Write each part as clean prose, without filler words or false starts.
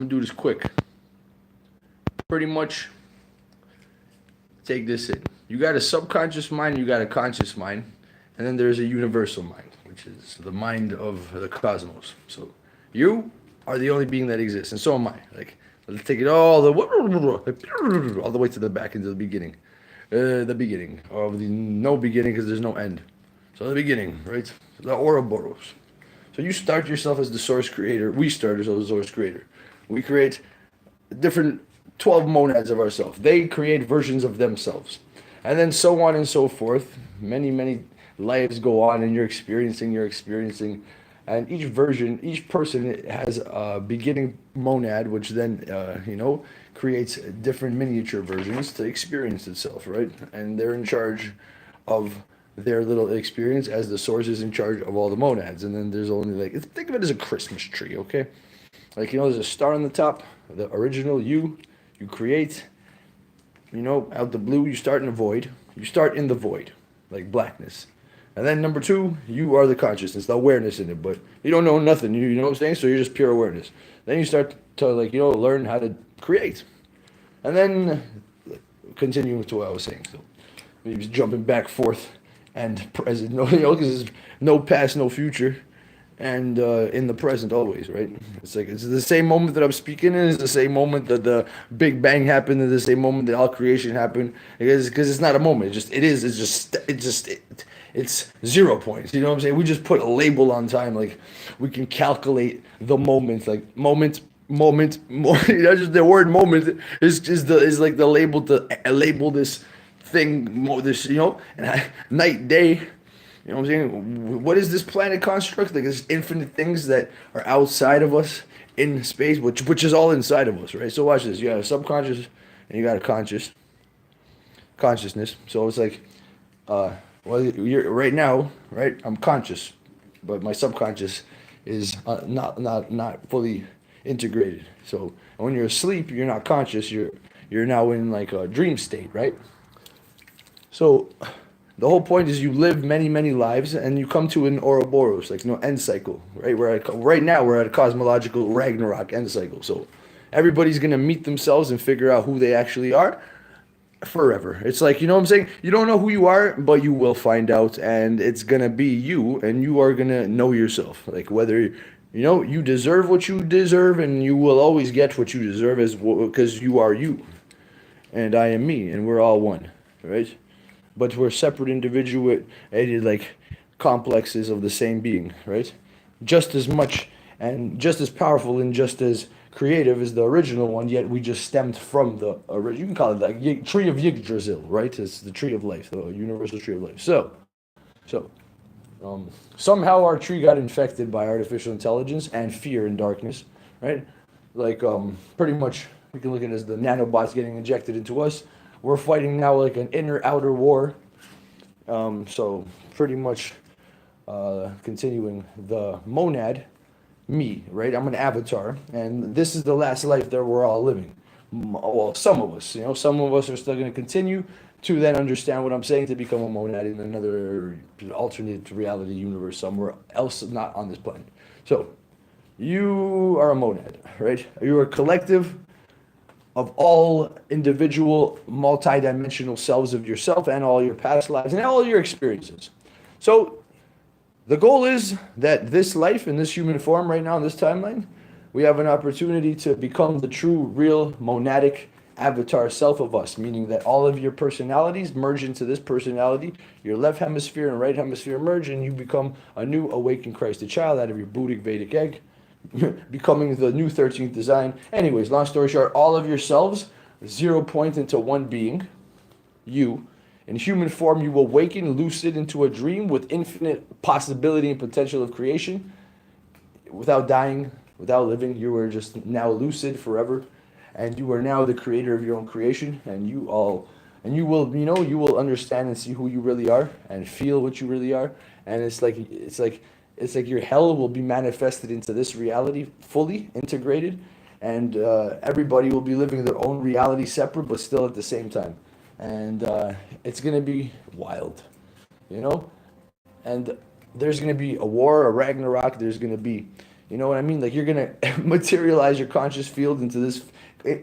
I'm gonna do this quick. Pretty much take this in. You got a subconscious mind, you got a conscious mind, and then there's a universal mind, which is the mind of the cosmos. So you are the only being that exists, and so am I. Like, let's take it all the way to the back into the beginning. The beginning of the no beginning because there's no end. So the beginning, right? The Ouroboros. So you start yourself as the source creator. We start ourselves as the source creator. We create different 12 monads of ourselves. They create versions of themselves. And then so on and so forth. Many, many lives go on and you're experiencing. And each version, each person has a beginning monad, which then, creates different miniature versions to experience itself, right? And they're in charge of their little experience as the source is in charge of all the monads. And then there's only think of it as a Christmas tree, okay? Like, there's a star on the top, the original you create, out the blue, you start in a void. You start in the void, like blackness. And then number two, you are the consciousness, the awareness in it, but you don't know nothing, you know what I'm saying? So you're just pure awareness. Then you start to, learn how to create. And then, continuing to what I was saying, so maybe jumping back, forth, and present, because there's no past, no future, and in the present always, right? It's like it's the same moment that I'm speaking in is the same moment that the Big Bang happened, and the same moment that all creation happened. Because it's not a moment. It's 0 points. You know what I'm saying? We just put a label on time. Like we can calculate the moment. Like moment. Just the word moment is like the label to label this thing. And night day. You know what I'm saying? What is this planet construct? Like there's infinite things that are outside of us in space, which is all inside of us, right? So watch this. You got a subconscious and you got a consciousness. So it's like, you're right now, right? I'm conscious, but my subconscious is not fully integrated. So when you're asleep, you're not conscious. You're now in like a dream state, right? So the whole point is you live many, many lives and you come to an Ouroboros, like end cycle, right? Right now we're at a cosmological Ragnarok end cycle. So everybody's gonna meet themselves and figure out who they actually are forever. It's like, you know what I'm saying? You don't know who you are, but you will find out and it's gonna be you and you are gonna know yourself. Like whether you deserve what you deserve and you will always get what you deserve as because you are you and I am me and we're all one, right? But we're separate individual like complexes of the same being, right? Just as much and just as powerful and just as creative as the original one, yet we just stemmed from the original. You can call it like tree of Yggdrasil, right? It's the tree of life, the universal tree of life. So somehow our tree got infected by artificial intelligence and fear and darkness, right? Like pretty much we can look at it as the nanobots getting injected into us. We're fighting now like an inner outer war. So pretty much continuing the monad, me, right? I'm an avatar, and this is the last life that we're all living. Well, some of us, some of us are still going to continue to then understand what I'm saying to become a monad in another alternate reality universe somewhere else, not on this planet. So you are a monad, right? You're a collective of all individual multi-dimensional selves of yourself and all your past lives and all your experiences. So the goal is that this life in this human form right now in this timeline, we have an opportunity to become the true, real, monadic avatar self of us, meaning that all of your personalities merge into this personality. Your left hemisphere and right hemisphere merge, and you become a new awakened Christ, a child out of your Buddhic Vedic egg, becoming the new 13th design. Anyways, long story short, all of yourselves 0 point into one being, you. In human form, you awaken lucid into a dream with infinite possibility and potential of creation. Without dying, without living, you are just now lucid forever. And you are now the creator of your own creation. And you will understand and see who you really are and feel what you really are. And it's like your hell will be manifested into this reality, fully integrated, and everybody will be living their own reality separate, but still at the same time. And it's gonna be wild, you know. And there's gonna be a war, a Ragnarok. There's gonna be, You know what I mean? Like you're gonna materialize your conscious field into this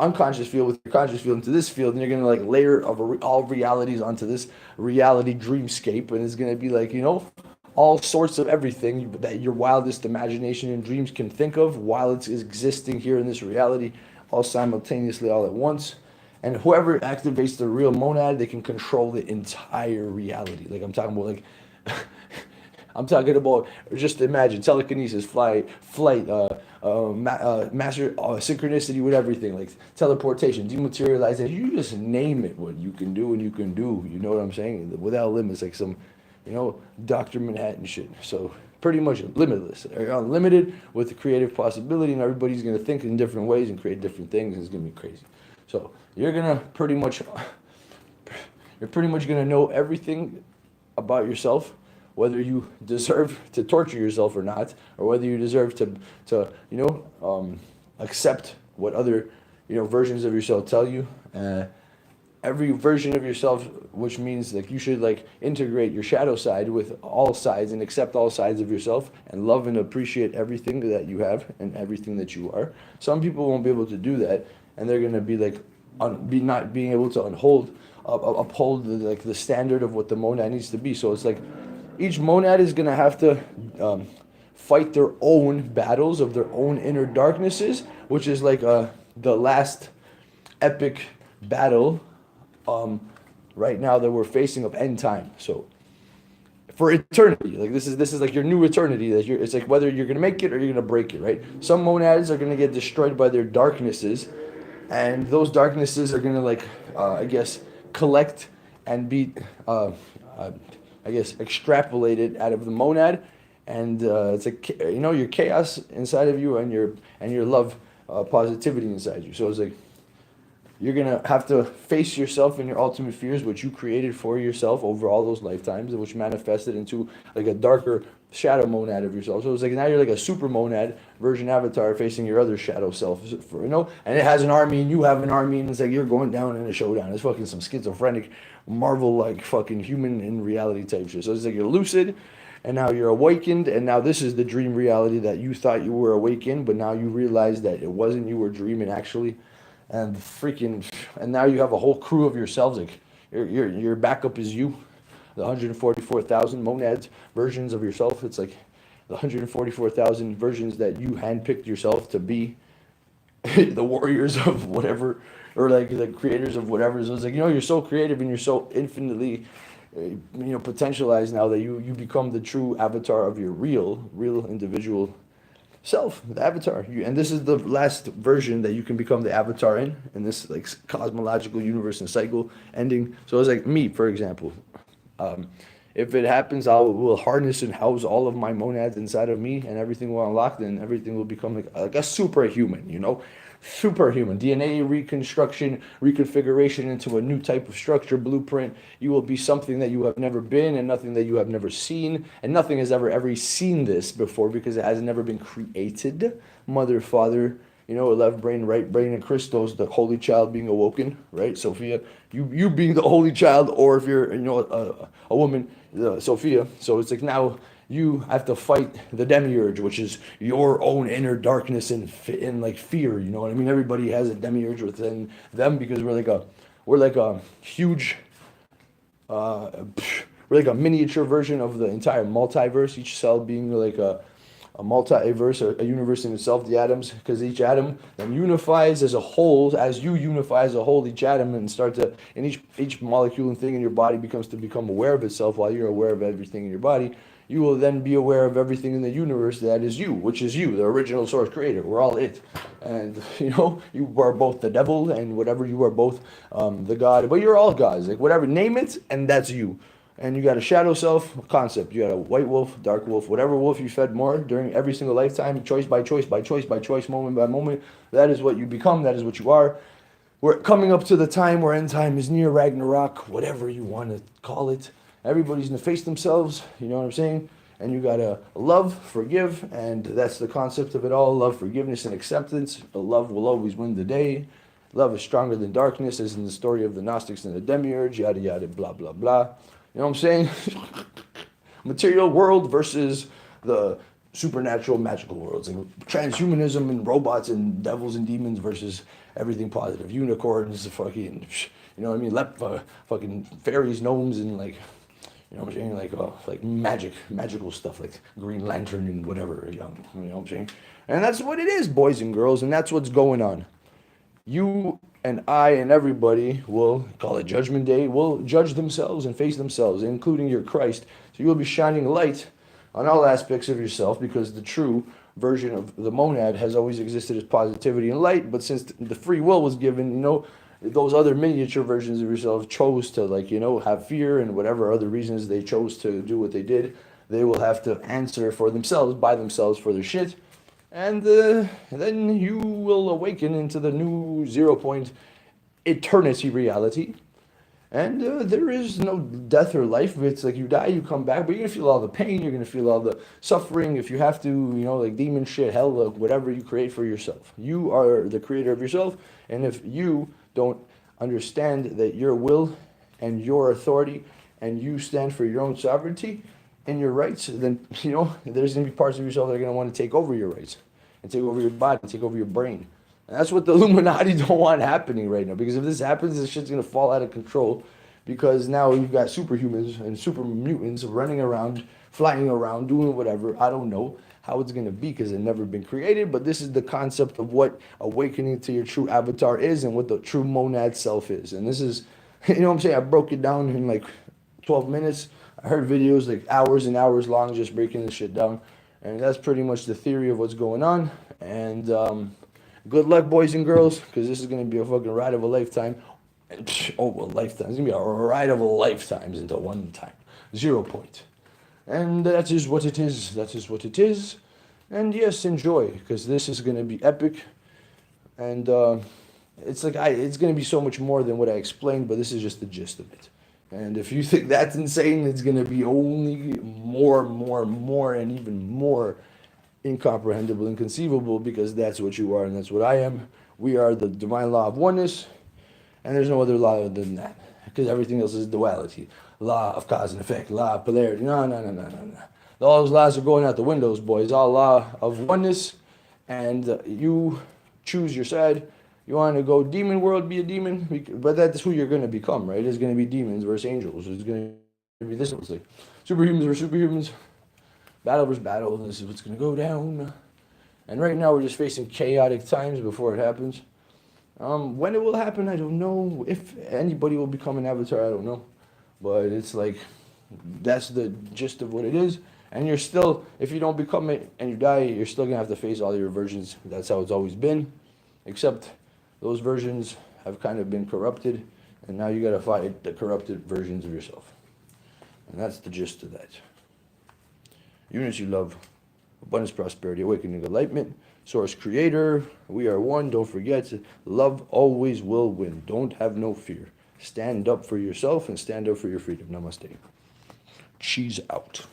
unconscious field with your conscious field into this field, and you're gonna like layer of all realities onto this reality dreamscape, and it's gonna be like all sorts of everything that your wildest imagination and dreams can think of while it's existing here in this reality, all simultaneously, all at once. And whoever activates the real monad, they can control the entire reality. Like I'm talking about, like I'm talking about just imagine telekinesis, flight, master synchronicity with everything, like teleportation, dematerialization. You just name it, what you can do and you can do. You know what I'm saying? Without limits, like some, Dr. Manhattan shit. So pretty much limitless, or unlimited with the creative possibility, and everybody's gonna think in different ways and create different things, and it's gonna be crazy. So you're pretty much gonna know everything about yourself, whether you deserve to torture yourself or not, or whether you deserve to accept what other versions of yourself tell you. Every version of yourself, which means like you should like integrate your shadow side with all sides and accept all sides of yourself and love and appreciate everything that you have and everything that you are. Some people won't be able to do that, and they're gonna be like not being able to uphold the standard of what the monad needs to be. So it's like each monad is gonna have to fight their own battles of their own inner darknesses, which is like the last epic battle right now that we're facing of end time. So for eternity, like this is like your new eternity. It's like whether you're gonna make it or you're gonna break it, right? Some monads are gonna get destroyed by their darknesses, and those darknesses are gonna collect and be extrapolated out of the monad, and it's like your chaos inside of you and your love positivity inside you. So it's like you're gonna have to face yourself and your ultimate fears, which you created for yourself over all those lifetimes, which manifested into like a darker shadow monad of yourself. So it's like now you're like a super monad version avatar facing your other shadow self, and it has an army and you have an army, and it's like you're going down in a showdown. It's fucking some schizophrenic Marvel like fucking human in reality type shit. So it's like you're lucid, and now you're awakened, and now this is the dream reality that you thought you were awakened, but now you realize that it wasn't, you were dreaming actually. And now you have a whole crew of yourselves. Like your backup is you, the 144,000 monads versions of yourself. It's like the 144,000 versions that you handpicked yourself to be the warriors of whatever, or like the creators of whatever. So it's like you're so creative and you're so infinitely potentialized now that you become the true avatar of your real individual self, the avatar. And this is the last version that you can become the avatar in this like cosmological universe and cycle ending. So it's like me, for example. If it happens, will harness and house all of my monads inside of me, and everything will unlock. Then everything will become like a superhuman. Superhuman DNA reconstruction, reconfiguration into a new type of structure, blueprint. You will be something that you have never been, and nothing that you have never seen, and nothing has ever seen this before, because it has never been created. Mother, father, left brain, right brain, and Christos, the holy child being awoken, right? Sophia, you being the holy child, or if you're a woman, Sophia. So it's like now you have to fight the demiurge, which is your own inner darkness and like fear. You know what I mean? Everybody has a demiurge within them, because we're like a huge, we're like a miniature version of the entire multiverse. Each cell being like a multiverse, a universe in itself, the atoms, because each atom then unifies as a whole. As you unify as a whole, each atom, and each molecule and thing in your body become aware of itself. While you're aware of everything in your body, you will then be aware of everything in the universe that is you, which is you, the original source creator. We're all it. And, you are both the devil and whatever, you are both the God. But you're all gods. Like, whatever, name it, and that's you. And you got a shadow self concept. You got a white wolf, dark wolf, whatever wolf you fed more during every single lifetime, choice by choice, moment by moment. That is what you become. That is what you are. We're coming up to the time where end time is near, Ragnarok, whatever you want to call it. Everybody's going to face themselves, you know what I'm saying? And you got to love, forgive, and that's the concept of it all. Love, forgiveness, and acceptance. Love will always win the day. Love is stronger than darkness, as in the story of the Gnostics and the Demiurge, yada, yada, blah, blah, blah. You know what I'm saying? Material world versus the supernatural, magical worlds, like transhumanism and robots and devils and demons versus everything positive, unicorns, fucking, you know what I mean, fucking fairies, gnomes, and like, you know what I'm saying, like magical stuff, like Green Lantern and whatever, you know what I'm saying, and that's what it is, boys and girls, and that's what's going on. You and I and everybody will call it Judgment Day, will judge themselves and face themselves, including your Christ. So you will be shining light on all aspects of yourself, because the true version of the monad has always existed as positivity and light. But since the free will was given, you know, those other miniature versions of yourself chose to, like, you know, have fear and whatever other reasons they chose to do what they did. They will have to answer for themselves, by themselves, for their shit. And then you will awaken into the new 0 point eternity reality. And there is no death or life. It's like you die, you come back, but you're going to feel all the pain, you're going to feel all the suffering. If you have to, you know, like demon shit, hell, like whatever you create for yourself. You are the creator of yourself. And if you don't understand that your will and your authority and you stand for your own sovereignty and your rights, then, you know, there's going to be parts of yourself that are going to want to take over your rights and take over your body, take over your brain. And that's what the Illuminati don't want happening right now. Because if this happens, this shit's going to fall out of control. Because now you've got superhumans and super mutants running around, flying around, doing whatever. I don't know how it's going to be because it's never been created. But this is the concept of what awakening to your true avatar is and what the true monad self is. And this is, you know what I'm saying? I broke it down in like 12 minutes. I heard videos like hours and hours long just breaking this shit down. And that's pretty much the theory of what's going on. And good luck, boys and girls, because this is going to be a fucking ride of a lifetime. Oh, a lifetime. It's going to be a ride of a lifetime into one time. 0 point. And that is what it is. That is what it is. And yes, enjoy, because this is going to be epic. And it's like it's going to be so much more than what I explained, but this is just the gist of it. And if you think that's insane, it's going to be only more, and even more incomprehensible, inconceivable, because that's what you are and that's what I am. We are the divine law of oneness, and there's no other law other than that, because everything else is duality. Law of cause and effect, law of polarity. No. All those laws are going out the windows, boys. All law of oneness, and you choose your side. You want to go demon world, be a demon, but that's who you're going to become, right? It's going to be demons versus angels. It's going to be this. It's like superhumans versus superhumans, battle versus battle. This is what's going to go down. And right now we're just facing chaotic times before it happens. When it will happen, I don't know. If anybody will become an avatar, I don't know. But it's like, that's the gist of what it is. And you're still, if you don't become it and you die, you're still going to have to face all your versions. That's how it's always been. Except those versions have kind of been corrupted, and now you got to fight the corrupted versions of yourself. And that's the gist of that. Unity, love, abundance, prosperity, awakening, enlightenment, source, creator. We are one. Don't forget, love always will win. Don't have no fear. Stand up for yourself and stand up for your freedom. Namaste. Cheese out.